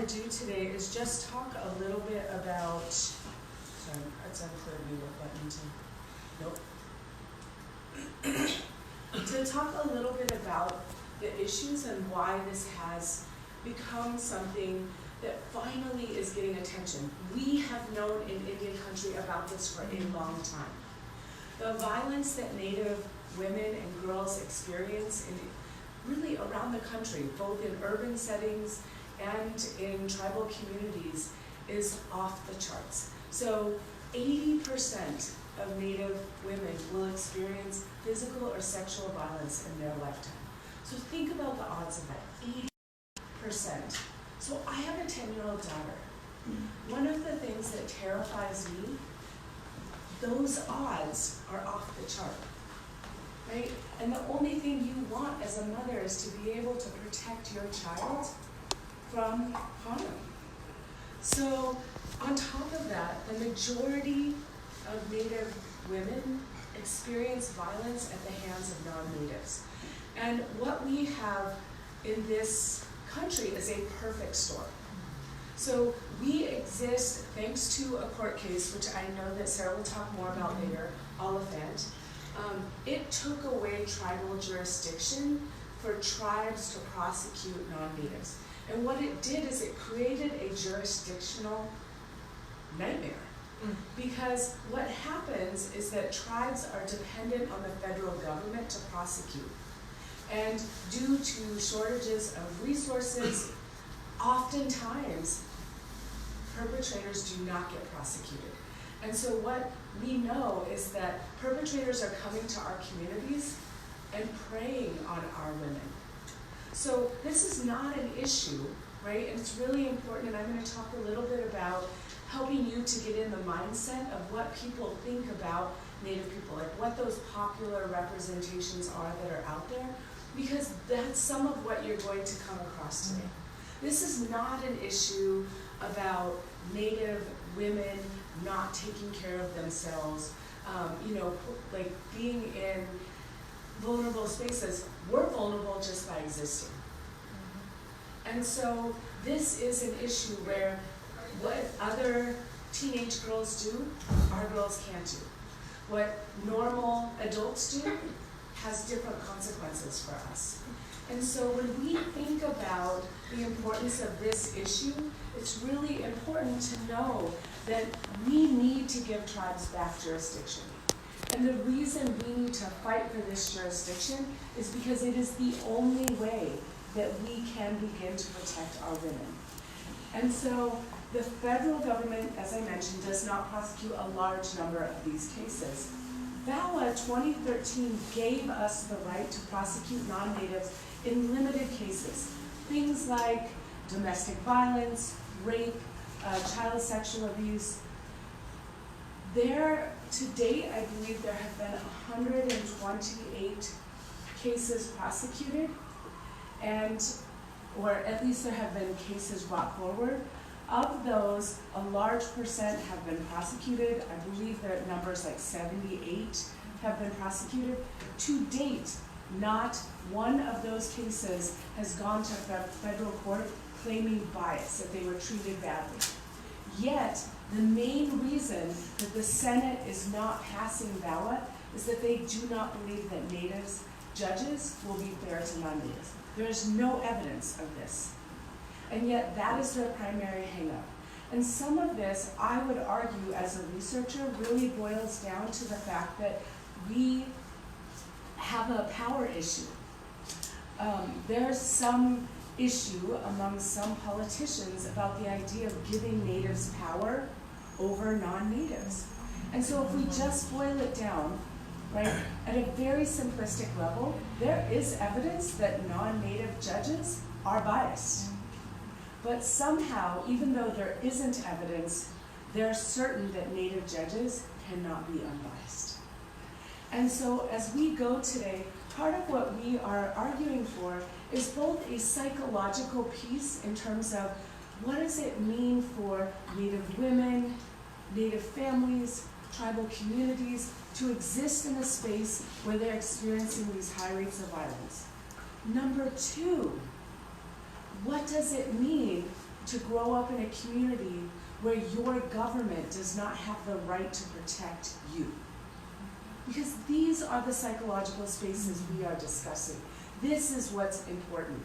to do today is just talk a little bit about, sorry, it's unclear to me what button to, nope. To talk a little bit about the issues and why this has become something that finally is getting attention. We have known in Indian country about this for a long time. The violence that Native women and girls experience really around the country, both in urban settings and in tribal communities, is off the charts. So 80% of Native women will experience physical or sexual violence in their lifetime. So think about the odds of that, 80%. So I have a 10-year-old daughter. One of the things that terrifies me, those odds are off the chart, right? And the only thing you want as a mother is to be able to protect your child from harm. So on top of that, the majority of Native women experience violence at the hands of non-Natives. And what we have in this country is a perfect storm. So we exist thanks to a court case, which I know that Sarah will talk more about later, Oliphant. It took away tribal jurisdiction for tribes to prosecute non-Natives. And what it did is it created a jurisdictional nightmare. Because what happens is that tribes are dependent on the federal government to prosecute. And due to shortages of resources, oftentimes perpetrators do not get prosecuted. And so what we know is that perpetrators are coming to our communities and preying on our women. So this is not an issue, right? And it's really important, and I'm going to talk a little bit about helping you to get in the mindset of what people think about Native people, like what those popular representations are that are out there, because that's some of what you're going to come across today. This is not an issue about Native women not taking care of themselves, like being in vulnerable spaces. We're vulnerable just by existing. And so this is an issue where what other teenage girls do, our girls can't do. What normal adults do has different consequences for us. And so when we think about the importance of this issue, it's really important to know that we need to give tribes back jurisdiction. And the reason we need to fight for this jurisdiction is because it is the only way that we can begin to protect our women. And so the federal government, as I mentioned, does not prosecute a large number of these cases. VAWA 2013 gave us the right to prosecute non-Natives in limited cases. Things like domestic violence, rape, child sexual abuse. There, to date, I believe there have been 128 cases prosecuted, or at least there have been cases brought forward. Of those, a large percent have been prosecuted. I believe that numbers like 78 have been prosecuted. To date, not one of those cases has gone to federal court claiming bias, that they were treated badly. Yet, the main reason that the Senate is not passing VAWA is that they do not believe that Natives judges will be fair to non-Natives. There is no evidence of this. And yet that is their primary hang-up. And some of this, I would argue as a researcher, really boils down to the fact that we have a power issue. There's some issue among some politicians about the idea of giving Natives power over non-Natives. And so if we just boil it down, right, at a very simplistic level, there is evidence that non-Native judges are biased. But somehow, even though there isn't evidence, they're certain that Native judges cannot be unbiased. And so as we go today, part of what we are arguing for is both a psychological piece in terms of what does it mean for Native women, Native families, tribal communities to exist in a space where they're experiencing these high rates of violence. Number two, what does it mean to grow up in a community where your government does not have the right to protect you. Because these are the psychological spaces we are discussing. This is what's important.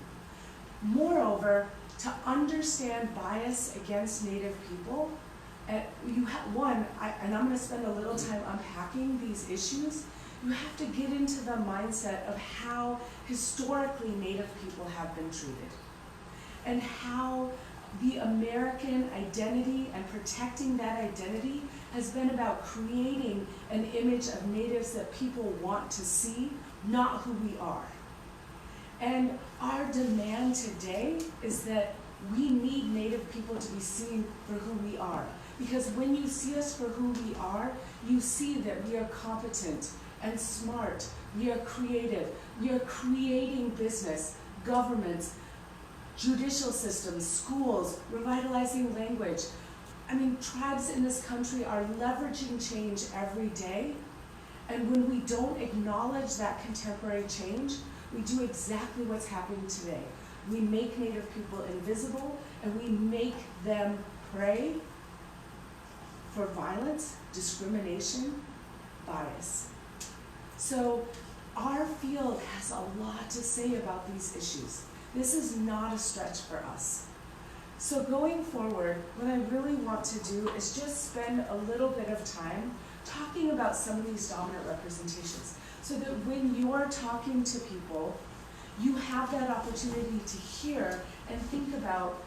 Moreover, to understand bias against Native people, and I'm going to spend a little time unpacking these issues, you have to get into the mindset of how historically Native people have been treated, and how the American identity and protecting that identity has been about creating an image of Natives that people want to see, not who we are. And our demand today is that we need Native people to be seen for who we are. Because when you see us for who we are, you see that we are competent and smart, we are creative, we are creating business, governments, judicial systems, schools, revitalizing language. I mean, tribes in this country are leveraging change every day, and when we don't acknowledge that contemporary change, we do exactly what's happening today. We make Native people invisible, and we make them prey for violence, discrimination, bias. So our field has a lot to say about these issues. This is not a stretch for us. So going forward, what I really want to do is just spend a little bit of time talking about some of these dominant representations, so that when you're talking to people, you have that opportunity to hear and think about,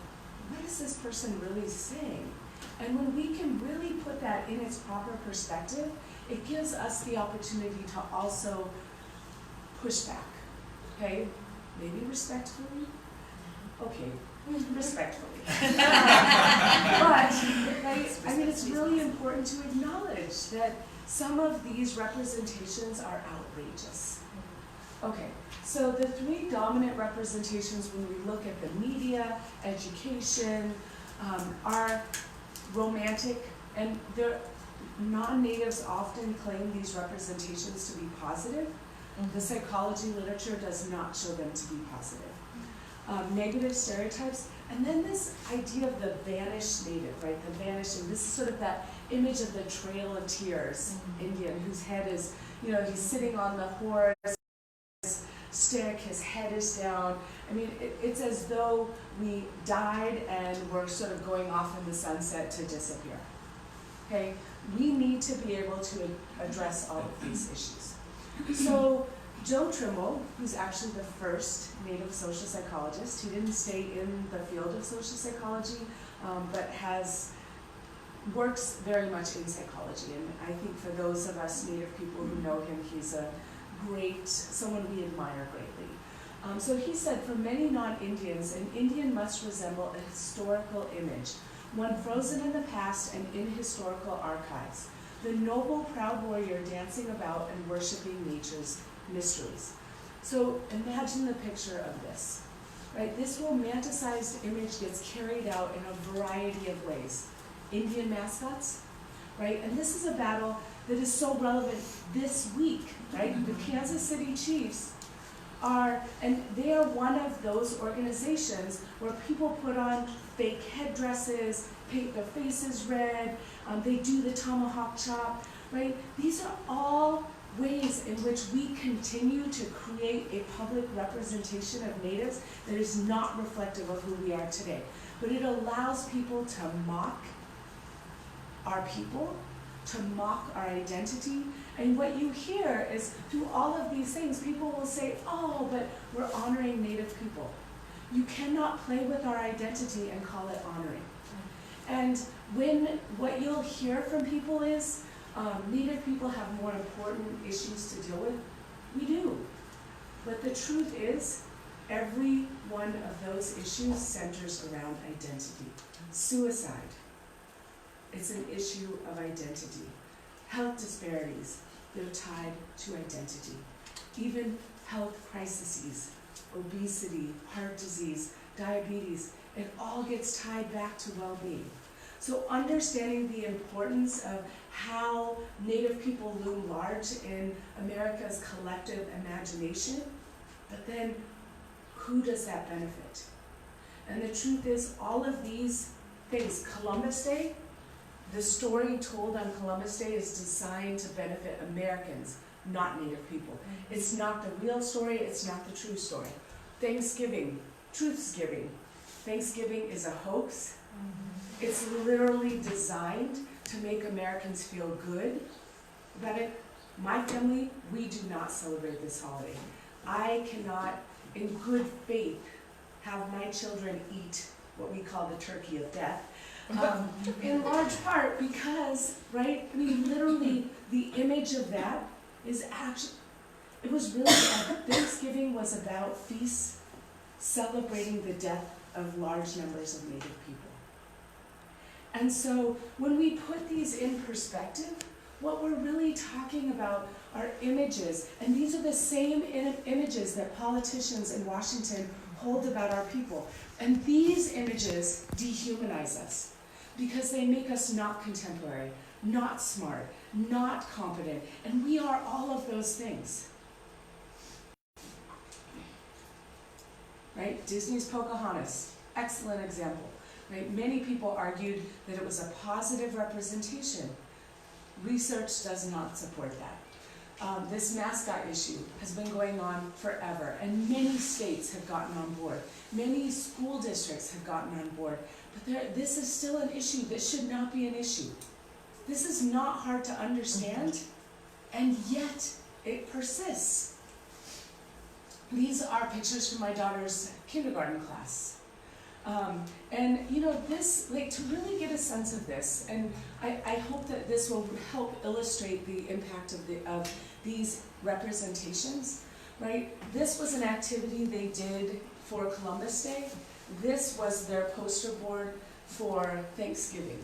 what is this person really saying? And when we can really put that in its proper perspective, it gives us the opportunity to also push back, okay? Maybe respectfully? Okay, respectfully. But, I mean, it's really important to acknowledge that some of these representations are outrageous. Okay, so the three dominant representations when we look at the media, education, are romantic, and non-natives often claim these representations to be positive. The psychology literature does not show them to be positive. Negative stereotypes, and then this idea of the vanished native, right? The vanishing, this is sort of that image of the Trail of Tears Indian, whose head is, he's sitting on the horse stick, his head is down. I mean, it's as though we died and we're sort of going off in the sunset to disappear. Okay? We need to be able to address all of these issues. So Joe Trimble, who's actually the first Native social psychologist, he didn't stay in the field of social psychology, but works very much in psychology. And I think for those of us Native people who know him, he's someone we admire greatly. So he said, for many non-Indians, an Indian must resemble a historical image, one frozen in the past and in historical archives, the noble, proud warrior dancing about and worshiping nature's mysteries. So imagine the picture of this, right? This romanticized image gets carried out in a variety of ways. Indian mascots, right? And this is a battle that is so relevant this week, right? The Kansas City Chiefs they are one of those organizations where people put on fake headdresses, paint their faces red, they do the tomahawk chop, right? These are all ways in which we continue to create a public representation of natives that is not reflective of who we are today. But it allows people to mock our people, to mock our identity. And what you hear is, through all of these things, people will say, oh, but we're honoring Native people. You cannot play with our identity and call it honoring. And what you'll hear from people is, Native people have more important issues to deal with. We do. But the truth is, every one of those issues centers around identity. Suicide, it's an issue of identity. Health disparities, they're tied to identity. Even health crises, obesity, heart disease, diabetes, it all gets tied back to well-being. So understanding the importance of how Native people loom large in America's collective imagination, but then who does that benefit? And the truth is, all of these things, Columbus Day, the story told on Columbus Day is designed to benefit Americans, not Native people. It's not the real story, it's not the true story. Thanksgiving, Truthsgiving. Thanksgiving is a hoax. It's literally designed to make Americans feel good about it. My family, we do not celebrate this holiday. I cannot, in good faith, have my children eat what we call the turkey of death. In large part because, right, I mean, literally, the image of that is actually, it was really, Thanksgiving was about feasts celebrating the death of large numbers of Native people. And so when we put these in perspective, what we're really talking about are images, and these are the same images that politicians in Washington hold about our people. And these images dehumanize us because they make us not contemporary, not smart, not competent, and we are all of those things. Right? Disney's Pocahontas, excellent example. Right? Many people argued that it was a positive representation. Research does not support that. This Mascot issue has been going on forever, and many states have gotten on board. Many school districts have gotten on board, but this is still an issue that should not be an issue. This is not hard to understand, and yet it persists. These are pictures from my daughter's kindergarten class. And you know, this, like, to really get a sense of this, and I hope that this will help illustrate the impact of these representations, right? This was an activity they did for Columbus Day. This was their poster board for Thanksgiving.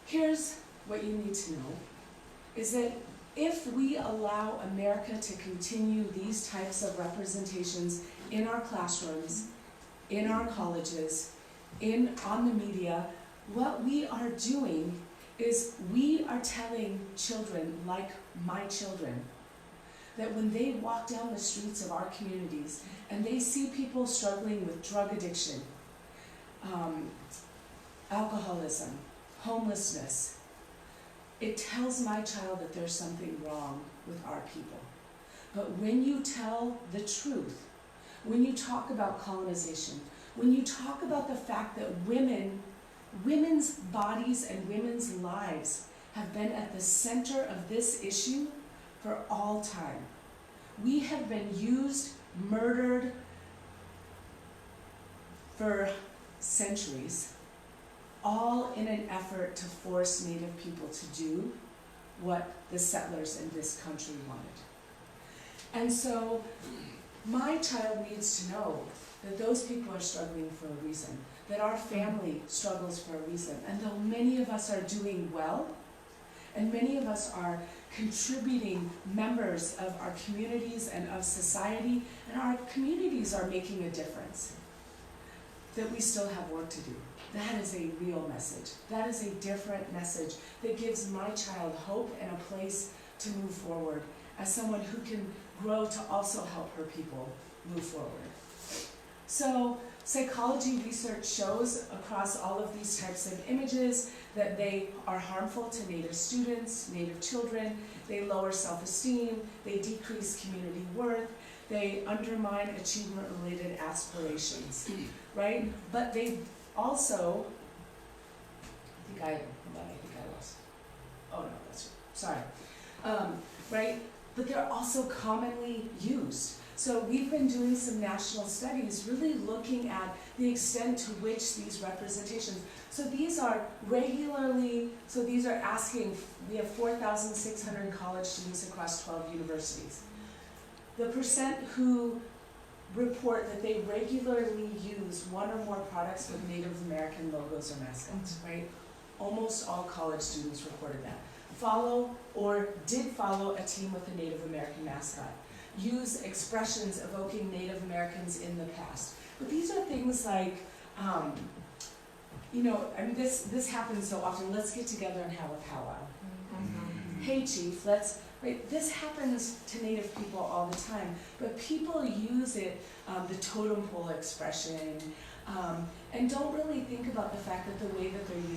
Here's what you need to know, is that if we allow America to continue these types of representations in our classrooms, in our colleges, on the media, what we are doing is we are telling children, like my children, that when they walk down the streets of our communities and they see people struggling with drug addiction, alcoholism, homelessness, it tells my child that there's something wrong with our people. But when you tell the truth, when you talk about colonization, when you talk about the fact that women's bodies and women's lives have been at the center of this issue for all time. We have been used, murdered for centuries, all in an effort to force Native people to do what the settlers in this country wanted. And so my child needs to know that those people are struggling for a reason, that our family struggles for a reason. And though many of us are doing well, and many of us are contributing members of our communities and of society, and our communities are making a difference, that we still have work to do. That is a real message. That is a different message that gives my child hope and a place to move forward as someone who can grow to also help her people move forward. So psychology research shows across all of these types of images that they are harmful to Native students, Native children, they lower self-esteem, they decrease community worth, they undermine achievement-related aspirations, right? But they also, I think I lost. Oh no, that's sorry. Right? But they're also commonly used. So we've been doing some national studies really looking at the extent to which these representations, so these are asking, we have 4,600 college students across 12 universities. The percent who report that they regularly use one or more products with Native American logos or mascots, right? Almost all college students reported that. Follow or did follow a team with a Native American mascot. Use expressions evoking Native Americans in the past. But these are things like, you know, I mean, this happens so often. Let's get together and have a powwow. Mm-hmm. Hey, Chief, let's right? This happens to Native people all the time, but people use it, the totem pole expression, and don't really think about the fact that the way that they're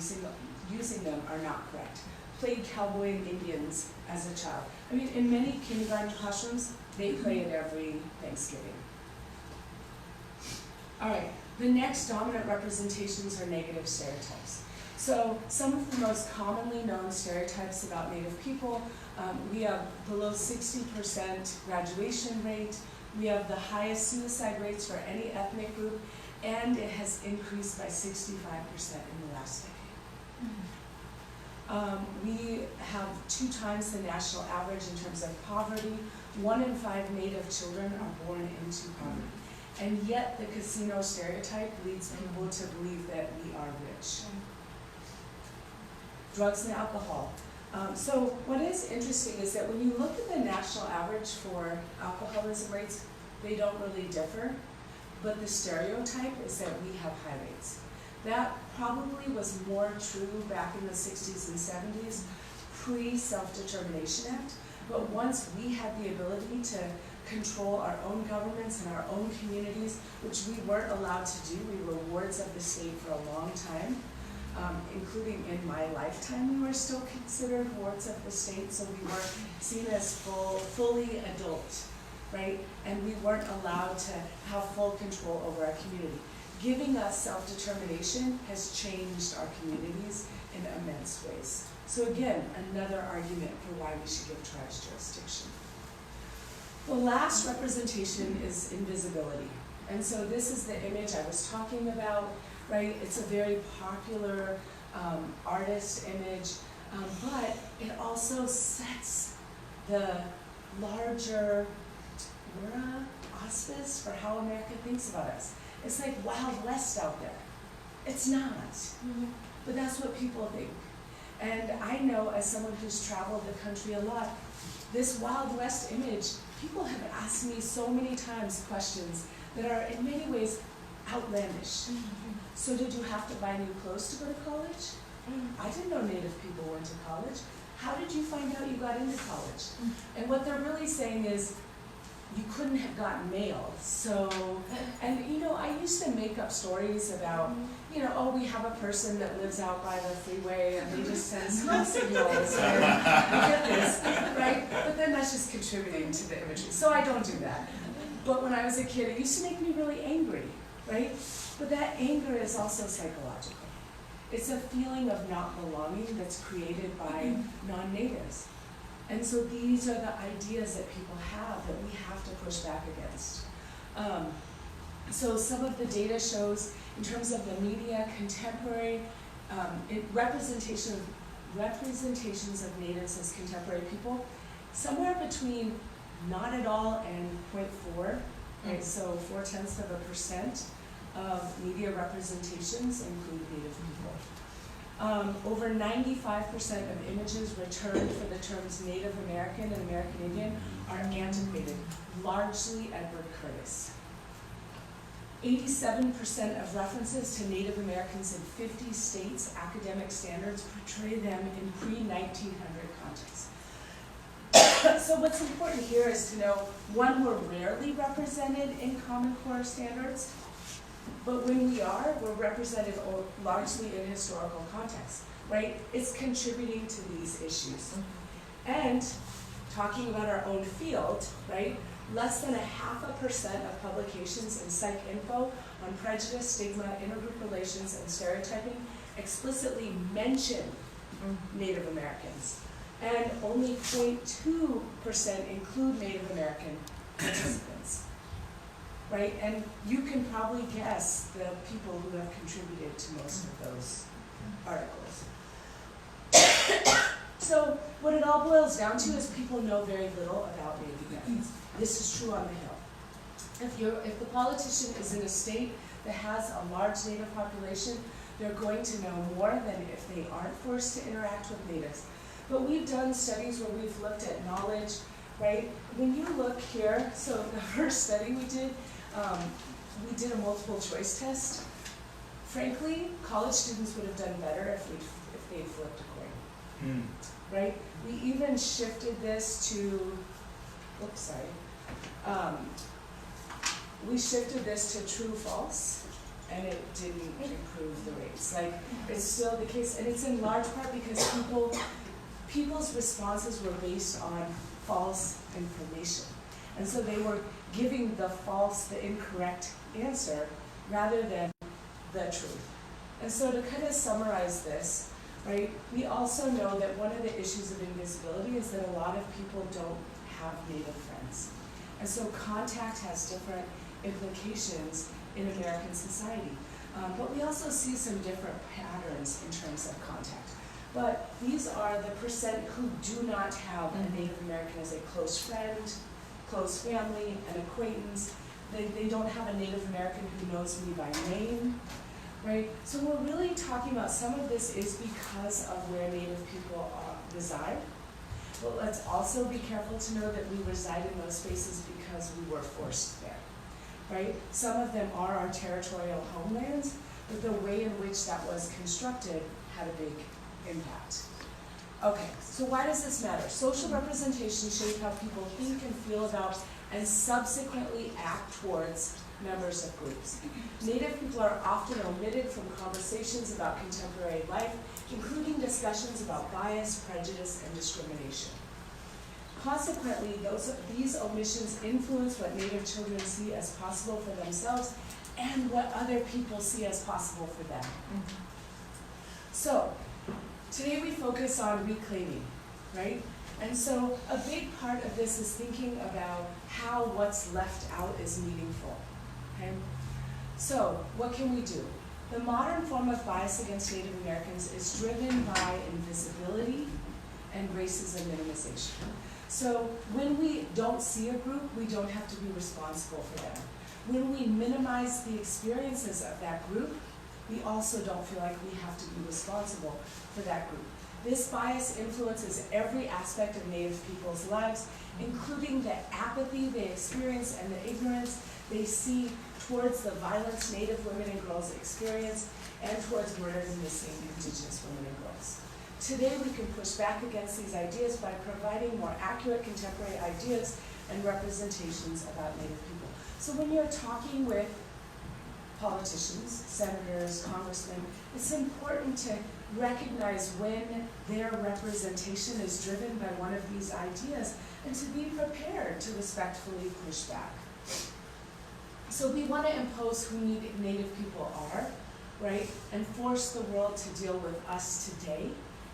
using them are not correct. Played cowboy and Indians as a child. I mean, in many kindergarten classrooms, they play it every Thanksgiving. All right, the next dominant representations are negative stereotypes. So some of the most commonly known stereotypes about Native people, we have below 60% graduation rate, we have the highest suicide rates for any ethnic group, and it has increased by 65% in the last decade. We have 2 times the national average in terms of poverty. 1 in 5 Native children are born into poverty. And yet the casino stereotype leads people to believe that we are rich. Drugs and alcohol. So what is interesting is that when you look at the national average for alcoholism rates, they don't really differ, but the stereotype is that we have high rates. That probably was more true back in the 60s and 70s, pre-Self-Determination Act, but once we had the ability to control our own governments and our own communities, which we weren't allowed to do, we were wards of the state for a long time, including in my lifetime, we were still considered wards of the state, so we were seen as fully adult, right? And we weren't allowed to have full control over our community. Giving us self-determination has changed our communities in immense ways. So again, another argument for why we should give tribes jurisdiction. The last representation is invisibility. And so this is the image I was talking about, right? It's a very popular artist image, but it also sets the larger auspice for how America thinks about us. It's like Wild West out there. It's not, but that's what people think. And I know, as someone who's traveled the country a lot, this Wild West image, people have asked me so many times questions that are in many ways outlandish. So did you have to buy new clothes to go to college? I didn't know Native people went to college. How did you find out you got into college? And what they're really saying is, you couldn't have gotten mail. So, and you know, I used to make up stories about, you know, oh, we have a person that lives out by the freeway and they just send smoke signals and we get this, right? But then that's just contributing to the imagery. So I don't do that. But when I was a kid, it used to make me really angry, right? But that anger is also psychological. It's a feeling of not belonging that's created by non-natives. And so these are the ideas that people have that we have to push back against. So some of the data shows, in terms of the media, contemporary representations of natives as contemporary people, somewhere between not at all and 0.4, right? So 0.4% of media representations include native people. Over 95% of images returned for the terms Native American and American Indian are antiquated, largely Edward Curtis. 87% of references to Native Americans in 50 states' academic standards portray them in pre-1900 contexts. So what's important here is to know, one, we're rarely represented in Common Core standards, but when we are, we're represented largely in historical context, right? It's contributing to these issues. And talking about our own field, right? Less than 0.5% of publications in Psych Info on prejudice, stigma, intergroup relations, and stereotyping explicitly mention Native Americans. And only 0.2% include Native American participants. Right, and you can probably guess the people who have contributed to most of those articles. So what it all boils down to is people know very little about Native Americans. This is true on the Hill. If the politician is in a state that has a large Native population, they're going to know more than if they aren't forced to interact with natives. But we've done studies where we've looked at knowledge, right? When you look here, so the first study we did a multiple choice test. Frankly, college students would have done better if they'd flipped a coin. right? We even shifted this to, oops, sorry. We shifted this to true, false, and it didn't improve the rates. Like, it's still the case, and it's in large part because people's responses were based on false information. And so they were giving the false, the incorrect answer, rather than the truth. And so to kind of summarize this, right, we also know that one of the issues of invisibility is that a lot of people don't have Native friends. And so contact has different implications in American society. But we also see some different patterns in terms of contact. But these are the percent who do not have a Native American as a close friend, close family, an acquaintance. They don't have a Native American who knows me by name, right? So we're really talking about some of this is because of where Native people reside. But let's also be careful to know that we reside in those spaces because we were forced there, right? Some of them are our territorial homelands, but the way in which that was constructed had a big impact. Okay, so why does this matter? Social representation shapes how people think and feel about and subsequently act towards members of groups. Native people are often omitted from conversations about contemporary life, including discussions about bias, prejudice, and discrimination. Consequently, these omissions influence what Native children see as possible for themselves and what other people see as possible for them. So, today we focus on reclaiming, right? And so a big part of this is thinking about how what's left out is meaningful, okay? So what can we do? The modern form of bias against Native Americans is driven by invisibility and racism minimization. So when we don't see a group, we don't have to be responsible for them. When we minimize the experiences of that group, we also don't feel like we have to be responsible for that group. This bias influences every aspect of Native people's lives, including the apathy they experience and the ignorance they see towards the violence Native women and girls experience and towards murdered and missing Indigenous women and girls. Today we can push back against these ideas by providing more accurate contemporary ideas and representations about Native people. So when you're talking with politicians, senators, congressmen, it's important to recognize when their representation is driven by one of these ideas and to be prepared to respectfully push back. So we want to impose who Native people are, right, and force the world to deal with us today,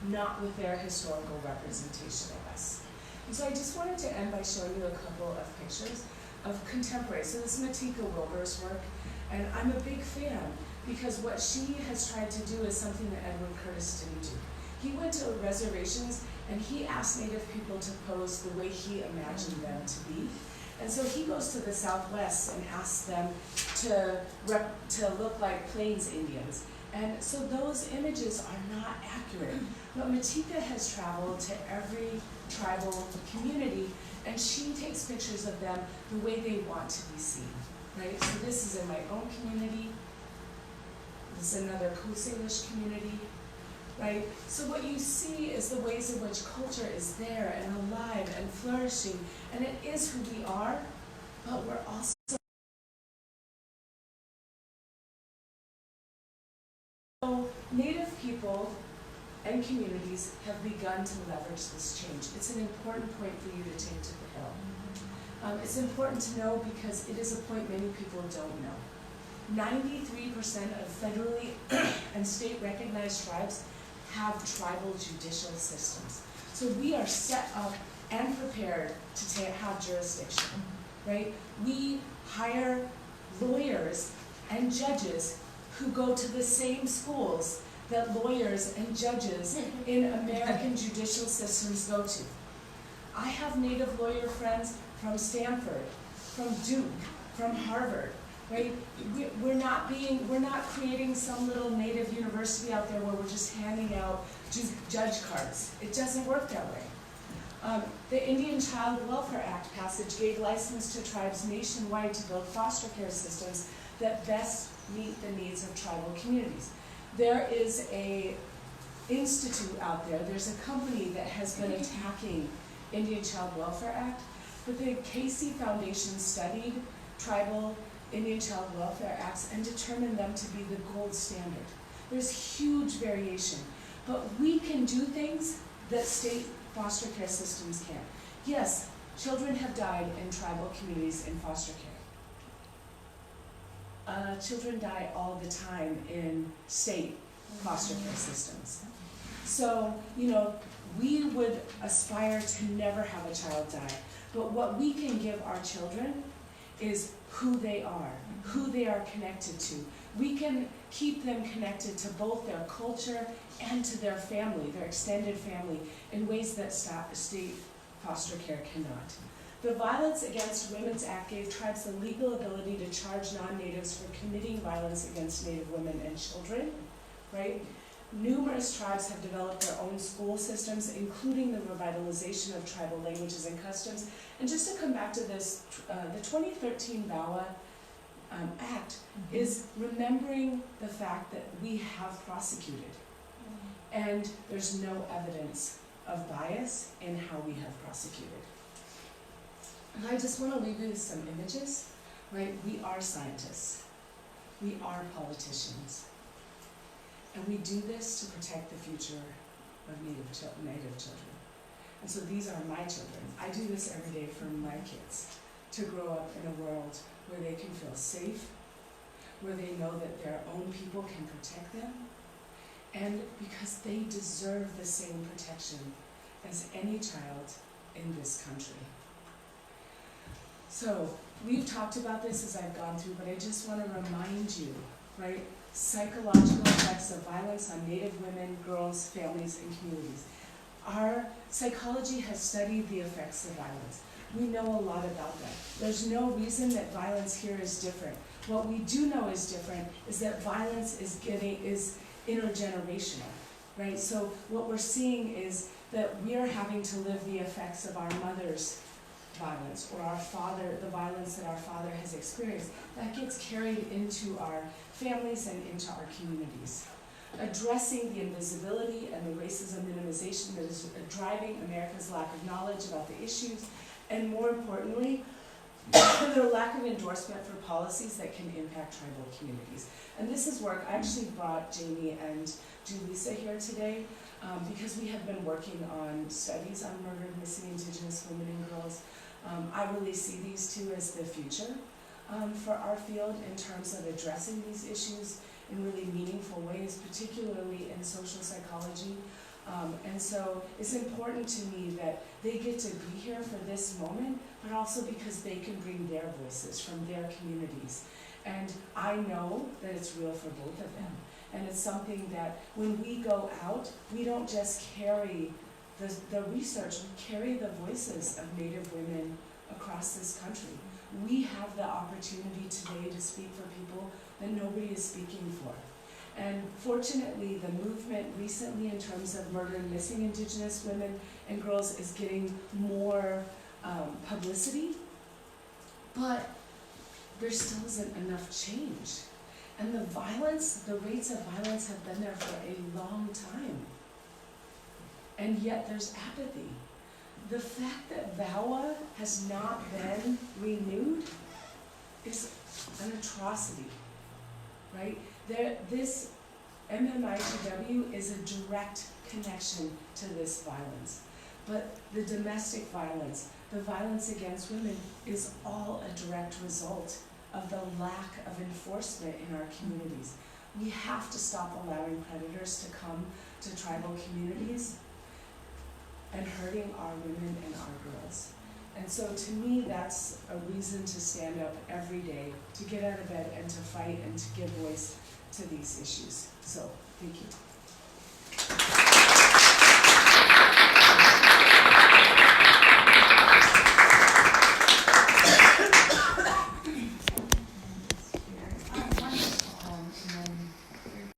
not with their historical representation of us. And so I just wanted to end by showing you a couple of pictures of contemporary. So this is Matika Wilbur's work, and I'm a big fan because what she has tried to do is something that Edward Curtis didn't do. He went to reservations and he asked Native people to pose the way he imagined them to be. And so he goes to the Southwest and asks them to look like Plains Indians. And so those images are not accurate. But Matika has traveled to every tribal community and she takes pictures of them the way they want to be seen, right? So this is in my own community. This is another Coast Salish community, right? So what you see is the ways in which culture is there and alive and flourishing, and it is who we are, but we're also Native people and communities have begun to leverage this change. It's an important point for you to take to the Hill. It's important to know because it is a point many people don't know. 93% of federally and state recognized tribes have tribal judicial systems. So we are set up and prepared to have jurisdiction, right? We hire lawyers and judges who go to the same schools that lawyers and judges in American judicial systems go to. I have Native lawyer friends from Stanford, from Duke, from Harvard, right? We're not creating some little Native university out there where we're just handing out judge cards. It doesn't work that way. The Indian Child Welfare Act passage gave license to tribes nationwide to build foster care systems that best meet the needs of tribal communities. There is a institute out there, there's a company that has been attacking Indian Child Welfare Act, but the Casey Foundation studied tribal Indian Child Welfare Acts and determined them to be the gold standard. There's huge variation, but we can do things that state foster care systems can't. Yes, children have died in tribal communities in foster care. Children die all the time in state foster care systems. So, you know, we would aspire to never have a child die, but what we can give our children is who they are connected to. We can keep them connected to both their culture and to their family, their extended family, in ways that state foster care cannot. The Violence Against Women's Act gave tribes the legal ability to charge non-natives for committing violence against Native women and children, right? Numerous tribes have developed their own school systems, including the revitalization of tribal languages and customs. And just to come back to this, the 2013 VAWA Act is remembering the fact that we have prosecuted. And there's no evidence of bias in how we have prosecuted. And I just want to leave you with some images, right? We are scientists. We are politicians. And we do this to protect the future of Native children. And so these are my children. I do this every day for my kids, to grow up in a world where they can feel safe, where they know that their own people can protect them, and because they deserve the same protection as any child in this country. So we've talked about this as I've gone through, but I just want to remind you, right? Psychological effects of violence on Native women, girls, families, and communities. Our psychology has studied the effects of violence. We know a lot about that. There's no reason that violence here is different. What we do know is different is that violence is intergenerational, right? So what we're seeing is that we are having to live the effects of our mother's violence, or our father, the violence that our father has experienced. That gets carried into our families and into our communities. Addressing the invisibility and the racism minimization that is driving America's lack of knowledge about the issues, and more importantly, the lack of endorsement for policies that can impact tribal communities. And this is work, I actually brought Jamie and Julissa here today because we have been working on studies on murdered, missing Indigenous women and girls. I really see these two as the future for our field in terms of addressing these issues in really meaningful ways, particularly in social psychology. And so it's important to me that they get to be here for this moment, but also because they can bring their voices from their communities. And I know that it's real for both of them. And it's something that when we go out, we don't just carry the research, we carry the voices of Native women across this country. We have the opportunity today to speak for people that nobody is speaking for. And fortunately, the movement recently in terms of murdered and missing Indigenous women and girls is getting more publicity, but there still isn't enough change. And the rates of violence have been there for a long time. And yet there's apathy. The fact that VAWA has not been renewed is an atrocity, right? This MMITW is a direct connection to this violence. But the domestic violence, the violence against women, is all a direct result of the lack of enforcement in our communities. We have to stop allowing predators to come to tribal communities and hurting our women and our girls. And so to me, that's a reason to stand up every day, to get out of bed and to fight and to give voice to these issues. So, thank you.